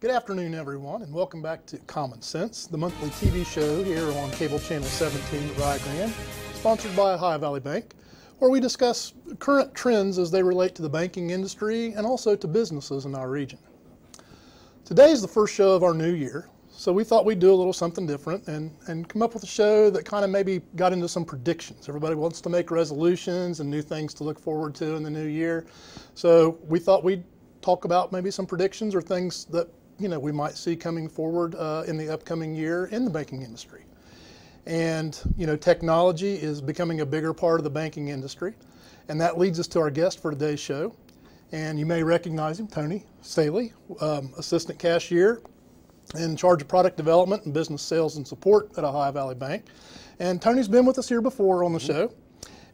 Good afternoon, everyone, and welcome back to Common Sense, the monthly TV show here on Cable Channel 17 at Rio Grande, sponsored by Ohio Valley Bank, where we discuss current trends as they relate to the banking industry and also to businesses in our region. Today is the first show of our new year, so we thought we'd do a little something different and come up with a show that kind of maybe got into some predictions. Everybody wants to make resolutions and new things to look forward to in the new year, so we thought we'd talk about maybe some predictions or things that we might see coming forward in the upcoming year in the banking industry. And technology is becoming a bigger part of the banking industry, and that leads us to our guest for today's show. And you may recognize him, Tony Staley, Assistant Cashier in charge of product development and business sales and support at Ohio Valley Bank. And Tony's been with us here before on the show,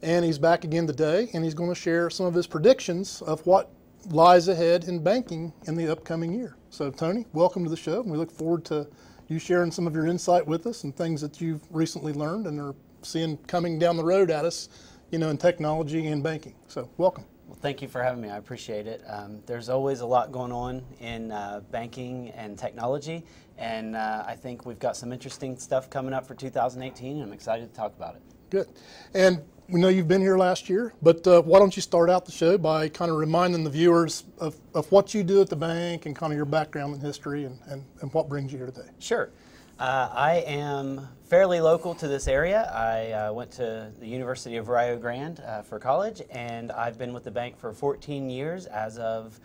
and he's back again today, and he's going to share some of his predictions of what lies ahead in banking in the upcoming year. So Tony, welcome to the show, and we look forward to you sharing some of your insight with us and things that you've recently learned and are seeing coming down the road at us, in technology and banking. So welcome. Well, thank you for having me. I appreciate it. There's always a lot going on in banking and technology, and I think we've got some interesting stuff coming up for 2018, and I'm excited to talk about it. Good. And we know you've been here last year, but why don't you start out the show by kind of reminding the viewers of what you do at the bank and kind of your background and history and what brings you here today. Sure. I am fairly local to this area. I went to the University of Rio Grande for college, and I've been with the bank for 14 years as of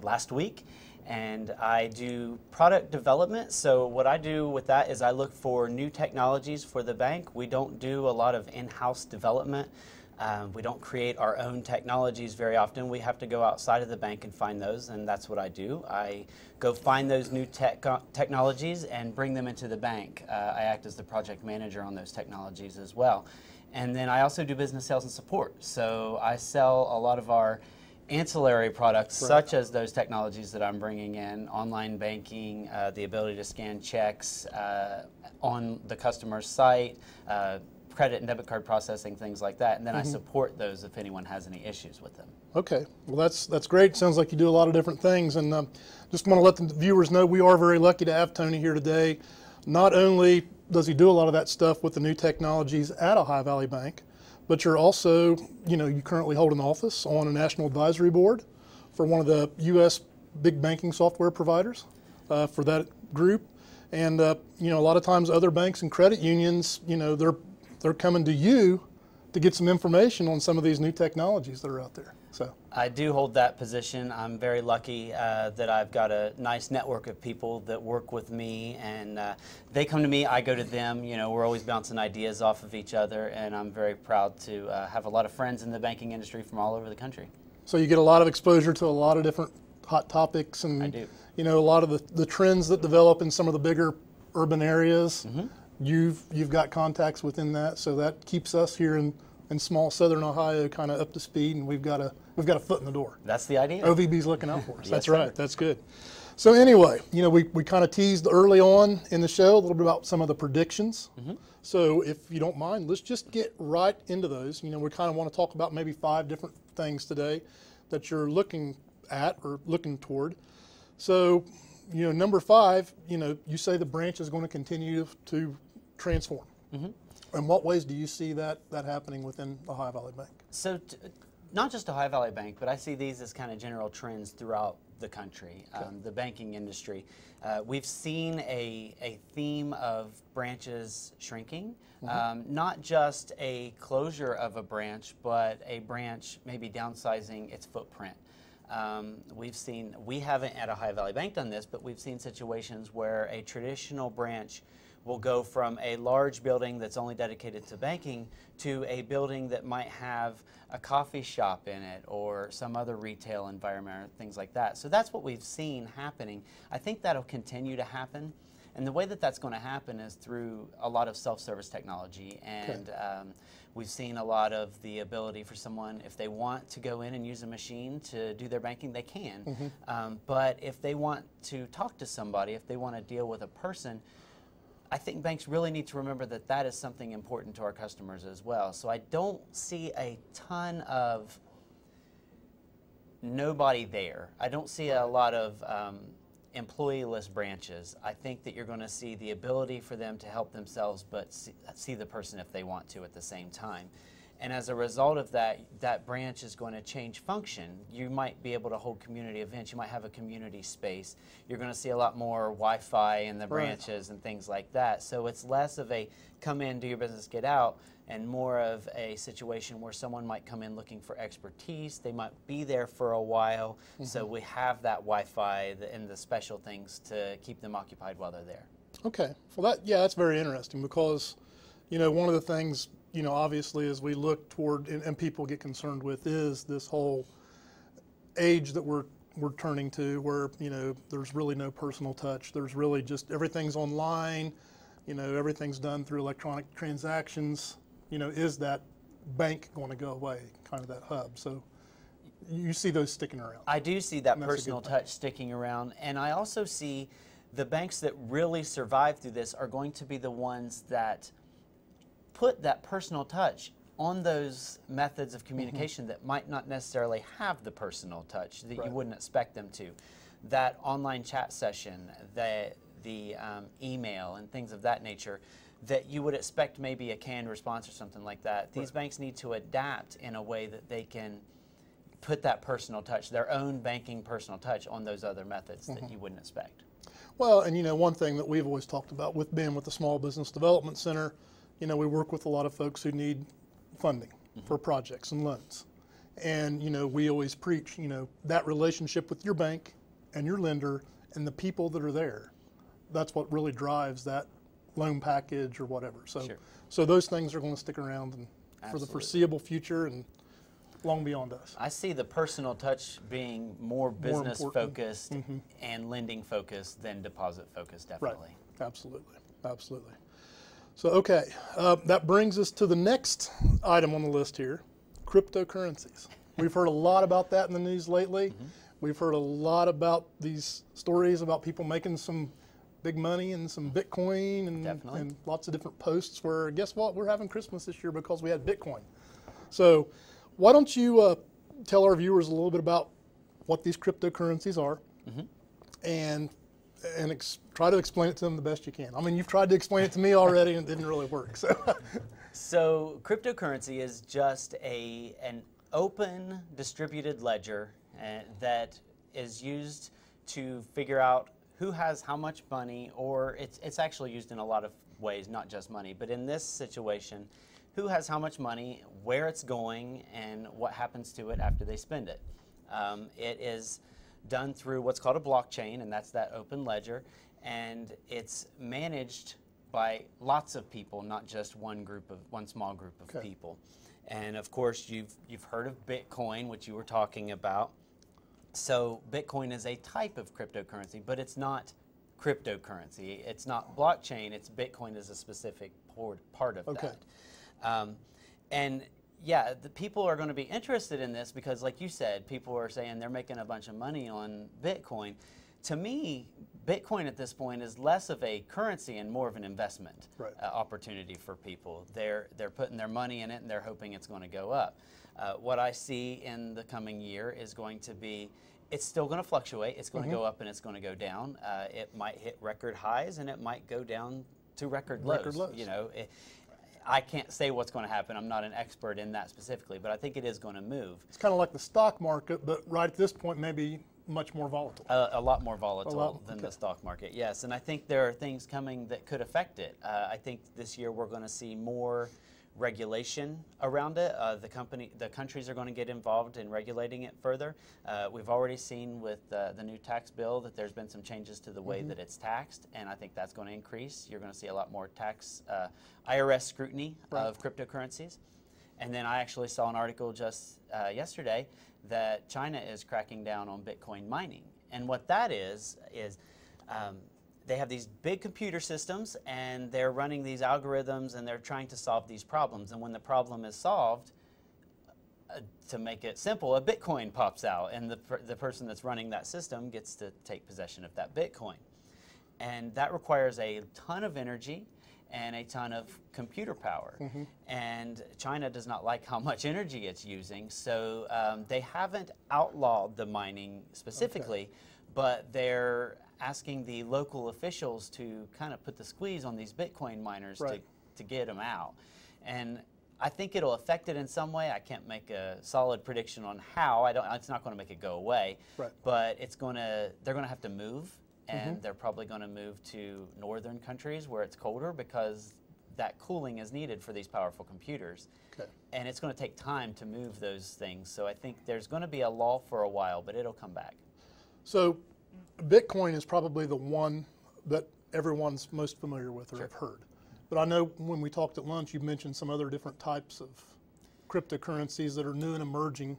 last week. And I do product development. So what I do with that is I look for new technologies for the bank. We don't do a lot of in-house development. We don't create our own technologies very often. We have to go outside of the bank and find those, and that's what I do. I go find those new technologies and bring them into the bank. I act as the project manager on those technologies as well. And then I also do business sales and support. So I sell a lot of our ancillary products, such as those technologies that I'm bringing in, online banking, the ability to scan checks on the customer's site, credit and debit card processing, things like that, and then I support those if anyone has any issues with them. Okay, well that's great. Sounds like you do a lot of different things, and just want to let the viewers know we are very lucky to have Tony here today. Not only does he do a lot of that stuff with the new technologies at Ohio Valley Bank, but you're also, you currently hold an office on a national advisory board for one of the U.S. big banking software providers for that group. And, a lot of times other banks and credit unions, they're coming to you to get some information on some of these new technologies that are out there. So I do hold that position. I'm very lucky that I've got a nice network of people that work with me, and they come to me, I go to them. We're always bouncing ideas off of each other, and I'm very proud to have a lot of friends in the banking industry from all over the country. So you get a lot of exposure to a lot of different hot topics, and I do. A lot of the trends that develop in some of the bigger urban areas. You've got contacts within that, so that keeps us here in small southern Ohio kind of up to speed, and we've got a foot in the door. That's the idea. OVB's looking out for us. Yes, That's sir. right. That's good. So anyway, we kind of teased early on in the show a little bit about some of the predictions. So if you don't mind, let's just get right into those. We kind of want to talk about maybe 5 different things today that you're looking at or looking toward. So, number 5, you say the branch is going to continue to transform. In what ways do you see that happening within Ohio Valley Bank? So not just Ohio Valley Bank, but I see these as kind of general trends throughout the country, the banking industry. We've seen a theme of branches shrinking, not just a closure of a branch, but a branch maybe downsizing its footprint. We haven't at Ohio Valley Bank done this, but we've seen situations where a traditional branch will go from a large building that's only dedicated to banking to a building that might have a coffee shop in it or some other retail environment or things like that. So that's what we've seen happening. I think that'll continue to happen. And the way that that's going to happen is through a lot of self-service technology. And we've seen a lot of the ability for someone, if they want to go in and use a machine to do their banking, they can. But if they want to talk to somebody, if they want to deal with a person, I think banks really need to remember that that is something important to our customers as well. So I don't see a ton of nobody there. I don't see a lot of employee-less branches, I think that you're going to see the ability for them to help themselves but see the person if they want to at the same time. And as a result of that, that branch is going to change function. You might be able to hold community events. You might have a community space. You're going to see a lot more Wi-Fi in the branches and things like that. So it's less of a come in, do your business, get out, and more of a situation where someone might come in looking for expertise. They might be there for a while. So we have that Wi-Fi and the special things to keep them occupied while they're there. Okay. Well, that's very interesting because, you know, one of the things, you know, obviously as we look toward and people get concerned with is this whole age that we're turning to where, you know, there's really no personal touch. There's really just everything's online, you know, everything's done through electronic transactions. You know, is that bank going to go away, kind of that hub? So you see those sticking around. I do see that personal touch sticking around, and I also see the banks that really survive through this are going to be the ones that put that personal touch on those methods of communication that might not necessarily have the personal touch that you wouldn't expect them to. That online chat session, the email and things of that nature that you would expect maybe a canned response or something like that. These banks need to adapt in a way that they can put that personal touch, their own banking personal touch on those other methods that you wouldn't expect. Well, and you know, one thing that we've always talked about with being with the Small Business Development Center, you know, we work with a lot of folks who need funding for projects and loans. And, you know, we always preach, you know, that relationship with your bank and your lender and the people that are there. That's what really drives that loan package or whatever. So, so those things are going to stick around and for the foreseeable future and long beyond us. I see the personal touch being more business focused and lending focused than deposit focused, definitely. Right. Absolutely. Absolutely. So, okay, that brings us to the next item on the list here, cryptocurrencies. We've heard a lot about that in the news lately. We've heard a lot about these stories about people making some big money and some Bitcoin and lots of different posts where, guess what, we're having Christmas this year because we had Bitcoin. So why don't you tell our viewers a little bit about what these cryptocurrencies are and try to explain it to them the best you can. I mean, you've tried to explain it to me already and it didn't really work. So cryptocurrency is just an open distributed ledger that is used to figure out who has how much money, or it's actually used in a lot of ways, not just money, but in this situation, who has how much money, where it's going, and what happens to it after they spend it. It is done through what's called a blockchain, and that's that open ledger, and it's managed by lots of people, not just one small group of people. And of course, you've heard of Bitcoin, which you were talking about. So Bitcoin is a type of cryptocurrency, but it's not cryptocurrency. It's not blockchain. It's Bitcoin is a specific part of that. And yeah, the people are going to be interested in this because, like you said, people are saying they're making a bunch of money on Bitcoin. To me, Bitcoin at this point is less of a currency and more of an investment opportunity for people. They're putting their money in it and they're hoping it's going to go up. What I see in the coming year is going to be, it's still going to fluctuate. It's going to go up and it's going to go down. It might hit record highs and it might go down to record lows. You know, I can't say what's going to happen. I'm not an expert in that specifically, but I think it is going to move. It's kind of like the stock market, but right at this point, maybe much more volatile. A lot more volatile than the stock market, yes. And I think there are things coming that could affect it. I think this year we're going to see more regulation around it. The countries are going to get involved in regulating it further. We've already seen with the new tax bill that there's been some changes to the way that it's taxed, and I think that's going to increase. You're going to see a lot more tax IRS scrutiny of cryptocurrencies. And then I actually saw an article just yesterday that China is cracking down on Bitcoin mining. And what that is they have these big computer systems and they're running these algorithms and they're trying to solve these problems. And when the problem is solved, to make it simple, a Bitcoin pops out and the person that's running that system gets to take possession of that Bitcoin. And that requires a ton of energy and a ton of computer power. And China does not like how much energy it's using, so they haven't outlawed the mining specifically, but they're asking the local officials to kind of put the squeeze on these Bitcoin miners Right. to get them out. And I think it'll affect it in some way. I can't make a solid prediction on how. It's not going to make it go away, Right. but they're going to have to move, and they're probably going to move to northern countries where it's colder because that cooling is needed for these powerful computers. Okay. And it's going to take time to move those things. So I think there's going to be a lull for a while, but it'll come back. So Bitcoin is probably the one that everyone's most familiar with or Sure. have heard. But I know when we talked at lunch, you mentioned some other different types of cryptocurrencies that are new and emerging.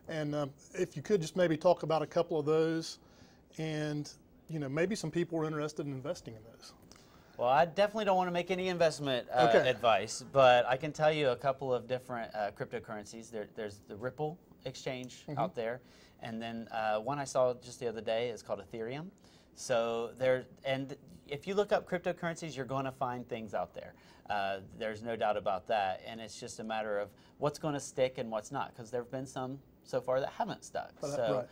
And if you could just maybe talk about a couple of those, and maybe some people are interested in investing in those. Well, I definitely don't want to make any investment Okay. advice, but I can tell you a couple of different cryptocurrencies. There's the Ripple exchange out there, and then one I saw just the other day is called Ethereum. So and if you look up cryptocurrencies, you're going to find things out there. There's no doubt about that, and it's just a matter of what's going to stick and what's not, because there have been some so far that haven't stuck. So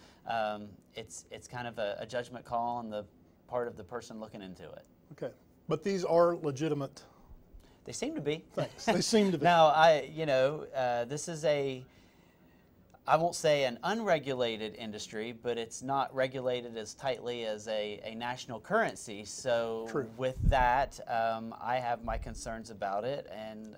it's kind of a judgment call on the part of the person looking into it. Okay. But these are legitimate They seem to be. things. They seem to be. Now, this is I won't say an unregulated industry, but it's not regulated as tightly as a national currency. So True. with that, I have my concerns about it, and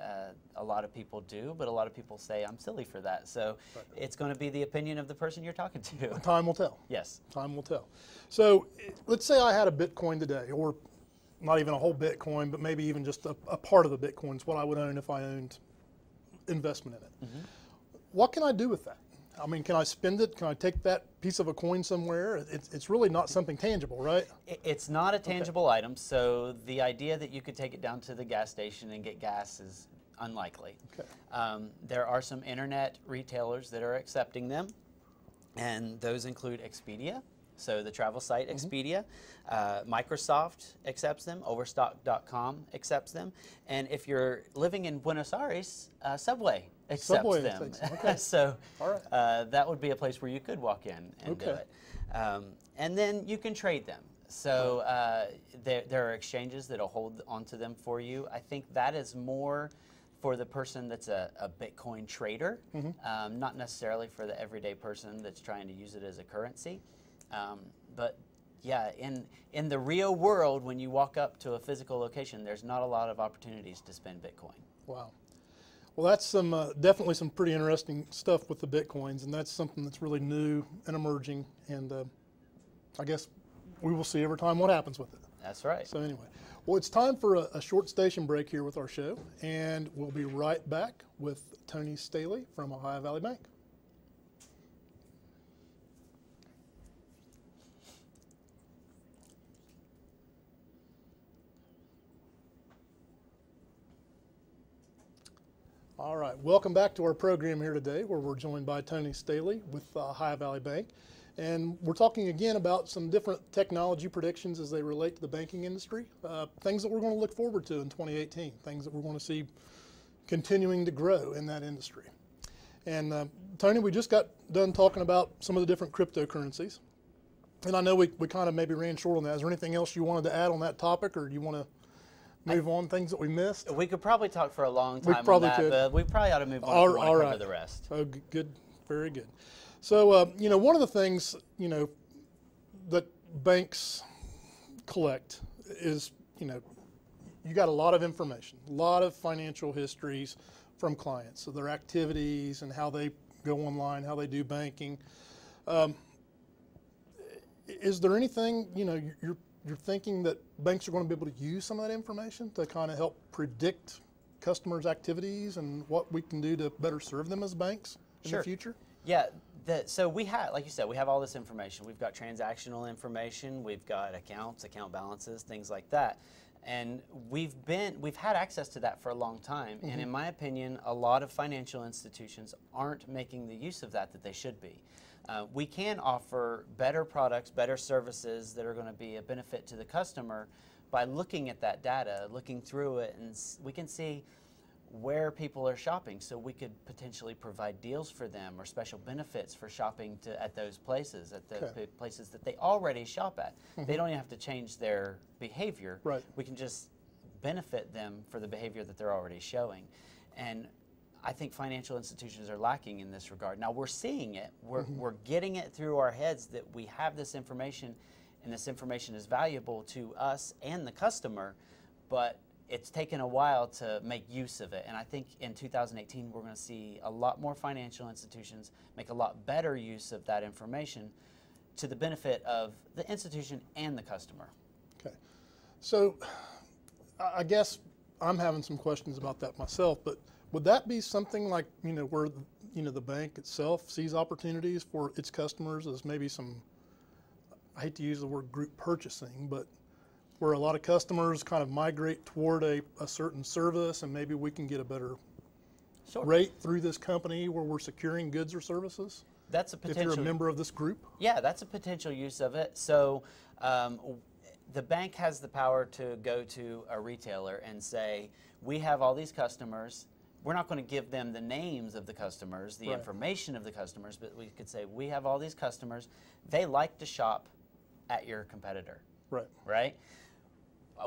a lot of people do, but a lot of people say I'm silly for that. So it's going to be the opinion of the person you're talking to. Time will tell. Yes. Time will tell. So let's say I had a Bitcoin today, or not even a whole Bitcoin, but maybe even just a part of the Bitcoin is what I would own if I owned investment in it. What can I do with that? I mean, can I spend it? Can I take that piece of a coin somewhere? It's really not something tangible, right? It's not a tangible item, so the idea that you could take it down to the gas station and get gas is unlikely. Okay. There are some internet retailers that are accepting them, and those include Expedia, so the travel site Expedia. Microsoft accepts them, Overstock.com accepts them, and if you're living in Buenos Aires, Subway accepts Subway them. takes them, okay. So All right. that would be a place where you could walk in and do Okay. it. And then you can trade them. So there are exchanges that will hold onto them for you. I think that is more for the person that's a Bitcoin trader, not necessarily for the everyday person that's trying to use it as a currency. But yeah, in the real world, when you walk up to a physical location, there's not a lot of opportunities to spend Bitcoin. Wow. Well, that's definitely some pretty interesting stuff with the Bitcoins, and that's something that's really new and emerging, and I guess we will see over time what happens with it. That's right. So anyway, well, it's time for a short station break here with our show, and we'll be right back with Tony Staley from Ohio Valley Bank. All right, welcome back to our program here today, where we're joined by Tony Staley with Ohio Valley Bank. And we're talking again about some different technology predictions as they relate to the banking industry, things that we're going to look forward to in 2018, things that we're going to see continuing to grow in that industry. And Tony, we just got done talking about some of the different cryptocurrencies. And I know we kind of maybe ran short on that. Is there anything else you wanted to add on that topic, or do you want to move on, things that we missed? We could probably talk for a long time on probably that, could. but we probably ought to move on if we want to cover right. the rest. Oh, good, very good. So, one of the things, that banks collect is, you got a lot of information, a lot of financial histories from clients, so their activities and how they go online, how they do banking. Is there anything, you're thinking that banks are going to be able to use some of that information to kind of help predict customers' activities and what we can do to better serve them as banks in the future? Yeah, so we have, like you said, we have all this information. We've got transactional information, we've got accounts, account balances, things like that. And we've had access to that for a long time. And in my opinion, a lot of financial institutions aren't making the use of that they should be. We can offer better products, better services that are going to be a benefit to the customer by looking at that data, looking through it, and we can see where people are shopping, so we could potentially provide deals for them or special benefits for shopping at those places, at the places that they already shop at. They don't even have to change their behavior. Right. We can just benefit them for the behavior that they're already showing. And I think financial institutions are lacking in this regard. Now we're seeing it, we're getting it through our heads that we have this information, and this information is valuable to us and the customer, but it's taken a while to make use of it. And I think in 2018 we're going to see a lot more financial institutions make a lot better use of that information to the benefit of the institution and the customer. Okay. So I guess I'm having some questions about that myself, but would that be something like, where, the bank itself sees opportunities for its customers as maybe some, I hate to use the word group purchasing, but where a lot of customers kind of migrate toward a certain service, and maybe we can get a better rate through this company where we're securing goods or services? That's a potential. If you're a member of this group? Yeah, that's a potential use of it. So the bank has the power to go to a retailer and say, we have all these customers. We're not going to give them the names of the customers, the information of the customers, but we could say, we have all these customers. They like to shop at your competitor. Right?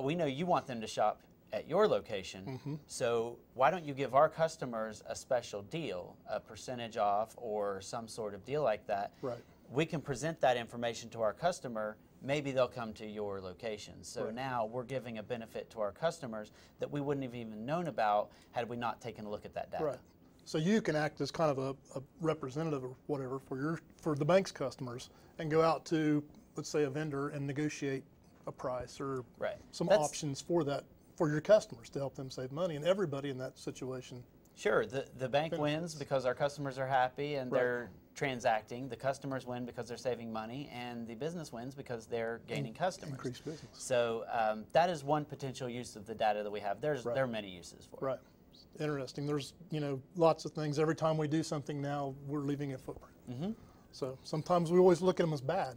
We know you want them to shop at your location, so why don't you give our customers a special deal, a percentage off or some sort of deal like that? Right. We can present that information to our customer, maybe they'll come to your location. So now we're giving a benefit to our customers that we wouldn't have even known about had we not taken a look at that data. Right. So you can act as kind of a representative or whatever for the bank's customers and go out to, let's say, a vendor and negotiate a price or some options for your customers to help them save money, and everybody in that situation. Sure, the bank wins because our customers are happy and they're transacting. The customers win because they're saving money, and the business wins because they're gaining customers. Increased business. So that is one potential use of the data that we have. There are many uses for it. Right. Interesting. There's lots of things. Every time we do something now, we're leaving a footprint. So sometimes we always look at them as bad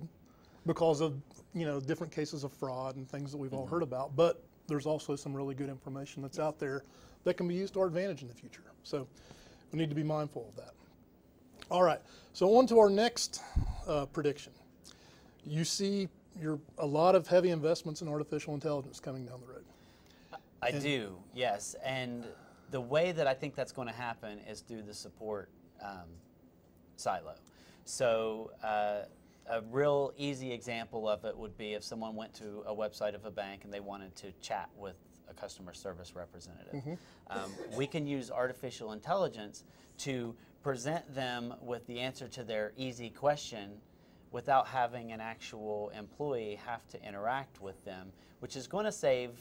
because of different cases of fraud and things that we've all heard about. But there's also some really good information that's out there that can be used to our advantage in the future. So we need to be mindful of that. All right, so on to our next prediction. You see a lot of heavy investments in artificial intelligence coming down the road. I do, yes. And the way that I think that's going to happen is through the support silo. So a real easy example of it would be if someone went to a website of a bank and they wanted to chat with a customer service representative. We can use artificial intelligence to present them with the answer to their easy question without having an actual employee have to interact with them, which is going to save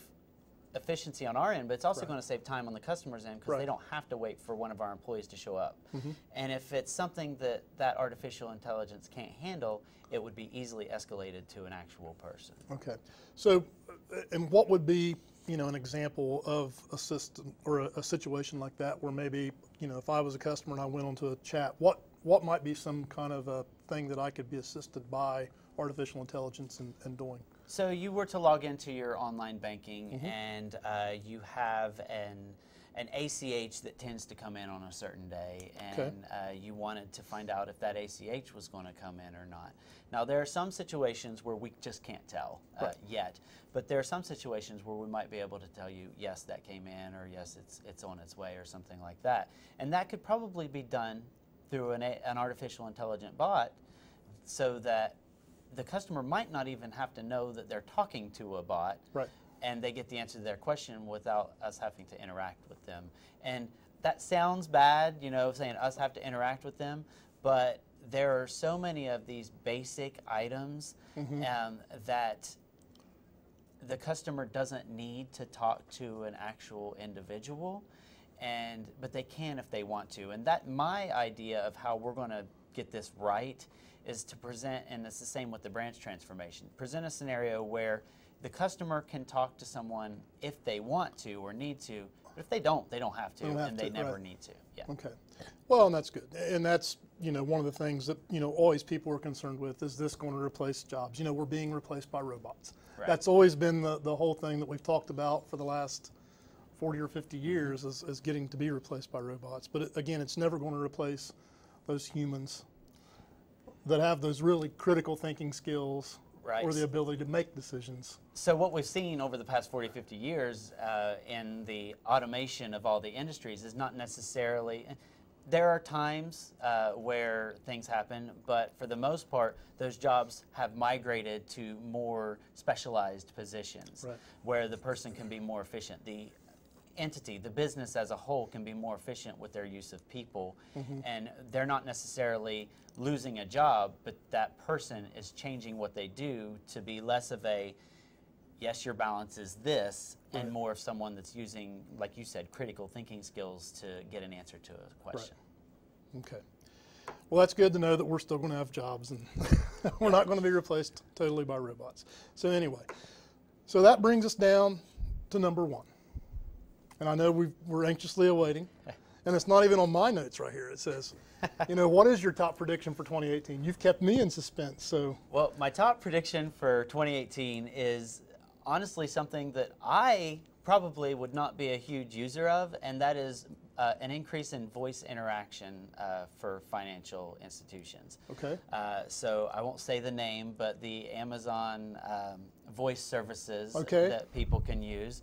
efficiency on our end, but it's also going to save time on the customer's end because they don't have to wait for one of our employees to show up. And if it's something that artificial intelligence can't handle, it would be easily escalated to an actual person. Okay. So, and what would be, an example of a system or a situation like that where maybe, if I was a customer and I went onto a chat, what might be some kind of a thing that I could be assisted by artificial intelligence in doing? So you were to log into your online banking and you have an ACH that tends to come in on a certain day, and you wanted to find out if that ACH was going to come in or not. Now there are some situations where we just can't tell yet, but there are some situations where we might be able to tell you, yes, that came in, or yes, it's on its way, or something like that. And that could probably be done through an artificial intelligent bot, so that the customer might not even have to know that they're talking to a bot, and they get the answer to their question without us having to interact with them. And that sounds bad, saying us have to interact with them, but there are so many of these basic items that the customer doesn't need to talk to an actual individual, but they can if they want to. And my idea of how we're going to get this right is to present, and it's the same with the branch transformation, present a scenario where the customer can talk to someone if they want to or need to, but if they don't have to, and they never need to. Yeah. Okay. Well, and that's good. And that's, one of the things that, always people are concerned with, is this going to replace jobs? We're being replaced by robots. That's always been the whole thing that we've talked about for the last, 40 or 50 years as getting to be replaced by robots. But again, it's never going to replace those humans that have those really critical thinking skills, right, or the ability to make decisions. So what we've seen over the past 40, 50 years in the automation of all the industries is not necessarily, there are times where things happen, but for the most part, those jobs have migrated to more specialized positions, right, where the person can be more efficient. The entity, the business as a whole, can be more efficient with their use of people, and they're not necessarily losing a job, but that person is changing what they do to be less of a, yes, your balance is this, and more of someone that's using, like you said, critical thinking skills to get an answer to a question. Right. Okay. Well, that's good to know that we're still going to have jobs, and we're not going to be replaced totally by robots. So anyway, so that brings us down to number 1. And I know we're anxiously awaiting, and it's not even on my notes right here. It says, what is your top prediction for 2018? You've kept me in suspense, so. Well, my top prediction for 2018 is honestly something that I probably would not be a huge user of, and that is an increase in voice interaction for financial institutions. Okay. So I won't say the name, but the Amazon voice services that people can use.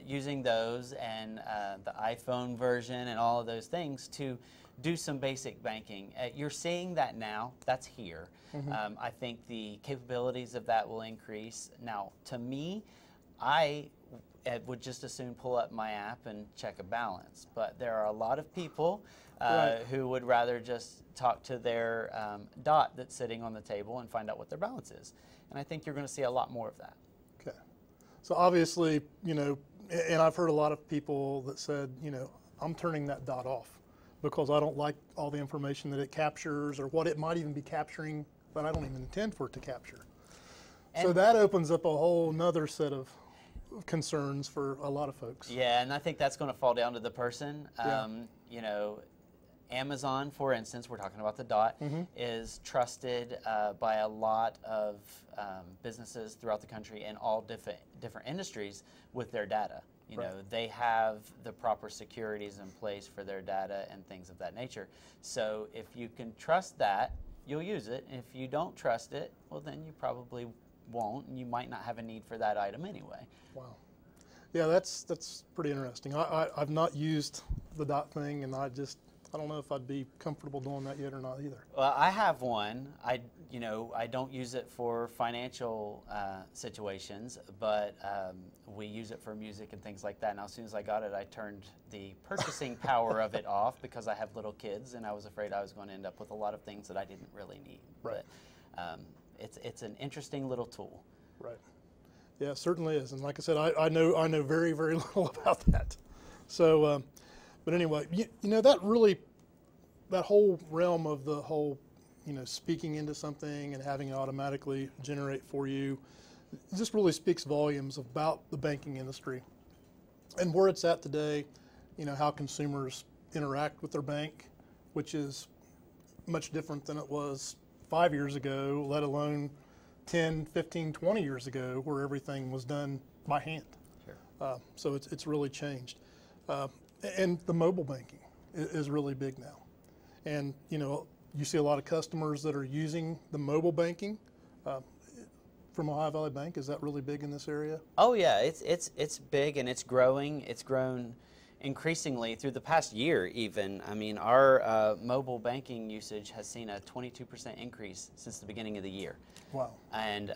Using those and the iPhone version and all of those things to do some basic banking. You're seeing that now. That's here. I think the capabilities of that will increase. Now, to me, I would just as soon pull up my app and check a balance. But there are a lot of people who would rather just talk to their dot that's sitting on the table and find out what their balance is. And I think you're going to see a lot more of that. Okay. So obviously, and I've heard a lot of people that said, I'm turning that dot off because I don't like all the information that it captures or what it might even be capturing that I don't even intend for it to capture. And so that opens up a whole nother set of concerns for a lot of folks. Yeah, and I think that's going to fall down to the person. Amazon, for instance, we're talking about the dot, is trusted by a lot of businesses throughout the country in all different industries with their data. They have the proper securities in place for their data and things of that nature. So if you can trust that, you'll use it. And if you don't trust it, well, then you probably won't, and you might not have a need for that item anyway. Wow. Yeah, that's pretty interesting. I've not used the dot thing, and I don't know if I'd be comfortable doing that yet or not either. Well, I have one. I don't use it for financial situations, but we use it for music and things like that. Now, as soon as I got it, I turned the purchasing power of it off because I have little kids, and I was afraid I was going to end up with a lot of things that I didn't really need. Right. But it's an interesting little tool. Right. Yeah, it certainly is. And like I said, I know very, very little about that. So. But anyway, that whole realm of the whole, speaking into something and having it automatically generate for you, it just really speaks volumes about the banking industry and where it's at today, how consumers interact with their bank, which is much different than it was 5 years ago, let alone 10, 15, 20 years ago, where everything was done by hand. Sure. So it's really changed. And the mobile banking is really big now. And, you see a lot of customers that are using the mobile banking from Ohio Valley Bank. Is that really big in this area? Oh, yeah. It's big, and it's growing. It's grown increasingly through the past year even. I mean, our mobile banking usage has seen a 22% increase since the beginning of the year. Wow. And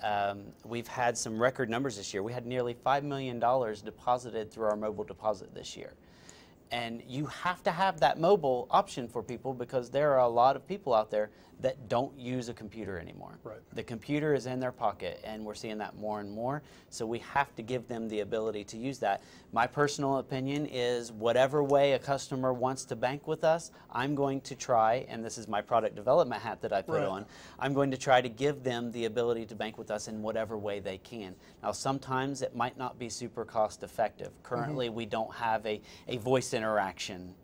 we've had some record numbers this year. We had nearly $5 million deposited through our mobile deposit this year. And you have to have that mobile option for people because there are a lot of people out there that don't use a computer anymore. Right. The computer is in their pocket, and we're seeing that more and more. So we have to give them the ability to use that. My personal opinion is whatever way a customer wants to bank with us, I'm going to try, and this is my product development hat that I put on, I'm going to try to give them the ability to bank with us in whatever way they can. Now, sometimes it might not be super cost effective. Currently, we don't have a voice interaction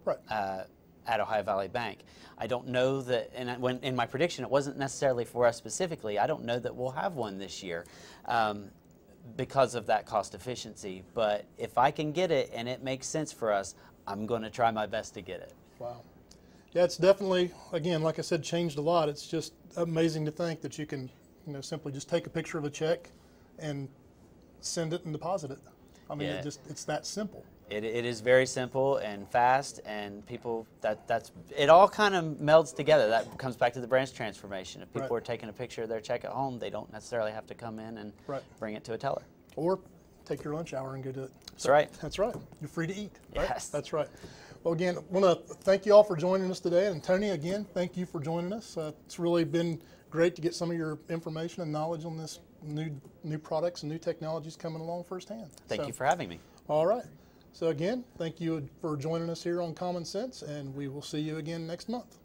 at Ohio Valley Bank. I don't know that, and when in my prediction, it wasn't necessarily for us specifically. I don't know that we'll have one this year. because of that cost efficiency. But if I can get it and it makes sense for us, I'm going to try my best to get it. Wow. Yeah, it's definitely, again, like I said, changed a lot. It's just amazing to think that you can, simply just take a picture of a check and send it and deposit it. I mean, Yeah. it's that simple. It is very simple and fast, and people, it all kind of melds together. That comes back to the branch transformation. If people Right. are taking a picture of their check at home, they don't necessarily have to come in and Right. bring it to a teller. Or take your lunch hour and go do it. That's right. That's right. You're free to eat. Right? Yes. That's right. Well, again, I want to thank you all for joining us today. And Tony, again, thank you for joining us. It's really been great to get some of your information and knowledge on this new products and new technologies coming along firsthand. Thank you for having me. All right. So again, thank you for joining us here on Common Sense, and we will see you again next month.